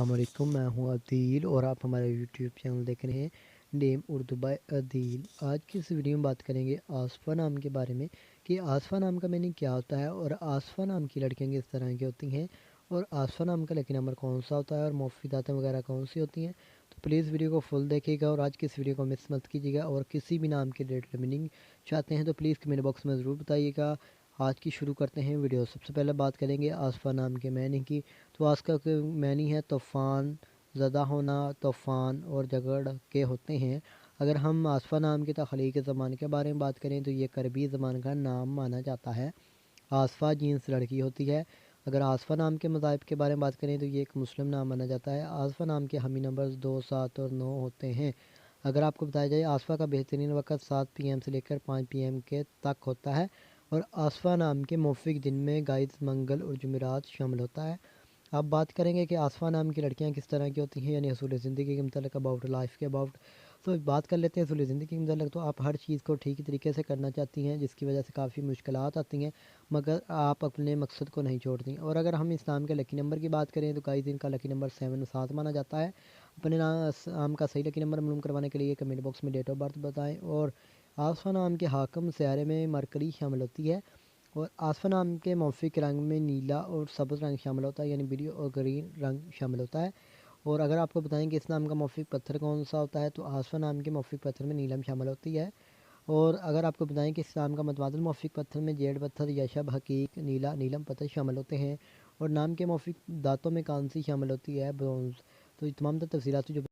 अस्सलाम वालेकुम, मैं हूं अदील और आप हमारे यूट्यूब चैनल देख रहे हैं नेम उर्दू बाय अदील। आज की इस वीडियो में बात करेंगे आसफ़ा नाम के बारे में कि आसफ़ा नाम का मीनिंग क्या होता है और आसफ़ा नाम की लड़कियां किस तरह की होती हैं और आसफ़ा नाम का लकी नंबर कौन सा होता है और मुफीदातें वगैरह कौन सी होती हैं। तो प्लीज़ वीडियो को फुल देखिएगा और आज की इस वीडियो को मिस मत कीजिएगा। और किसी भी नाम के रिलेटेड मीनिंग चाहते हैं तो प्लीज़ कमेंट बॉक्स में ज़रूर बताइएगा। आज की शुरू करते हैं वीडियो। सबसे पहले बात करेंगे आसफ़ा नाम के मैनी की। तो आसफ़ा के मैनी है तूफ़ान, ज़दा होना, तूफ़ान और झगड़ के होते हैं। अगर हम आसफ़ा नाम की तख्लीक़ ज़बान के बारे में बात करें तो ये करबी ज़बान का नाम माना जाता है। आसफ़ा जीन्स लड़की होती है। अगर आसफ़ा नाम के मज़ाहिब के बारे में बात करें तो ये एक मुस्लिम नाम माना जाता है। आसफ़ा नाम के हमी नंबर्स 2, 7 और 9 होते हैं। अगर आपको बताया जाए आसफ़ा का बेहतरीन वक़्त 7 PM से लेकर 5 PM के तक होता है और आसफ़ा नाम के मौफ़िक दिन में गाइस मंगल और जुमेरात शामिल होता है। अब बात करेंगे कि आसफ़ा नाम की लड़कियां किस तरह की होती हैं, यानी असूल ज़िंदगी के मतलब अबाउट लाइफ के अबाउट। तो बात कर लेते हैं असूल ज़िंदगी के मतलब। तो आप हर चीज़ को ठीक तरीके से करना चाहती हैं जिसकी वजह से काफ़ी मुश्किलात आती हैं, मगर आप अपने मकसद को नहीं छोड़ती। और अगर हम इस्लाम के लकी नंबर की बात करें तो गाइस इनका लकी नंबर 7 माना जाता है। अपने नाम का सही लकी नंबर मालूम करवाने के लिए कमेंट बॉक्स में डेट ऑफ बर्थ बताएँ। और आसफ़ा नाम के हाकम सियारे में मरकरी शामिल होती है और आसफ़ा नाम के मौफ़िक रंग में नीला और सब्ज़ रंग शामिल होता है, यानी ब्लू और ग्रीन रंग शामिल होता है। और अगर आपको बताएं कि इस नाम का मौफ़िक पत्थर कौन सा होता है तो आसफ़ा नाम के मौफ़िक पत्थर में नीलम शामिल होती है। और अगर आपको बताएं कि इस नाम का मतबादल मौफ़िक पत्थर में जेड पत्थर, यशब, हकीक, नीला, नीलम पत्थर शामिल होते हैं। और नाम के मौफ़िक दांतों में कांसी शामिल होती है, ब्रोंज़। तो ये तमाम तफसीलात जो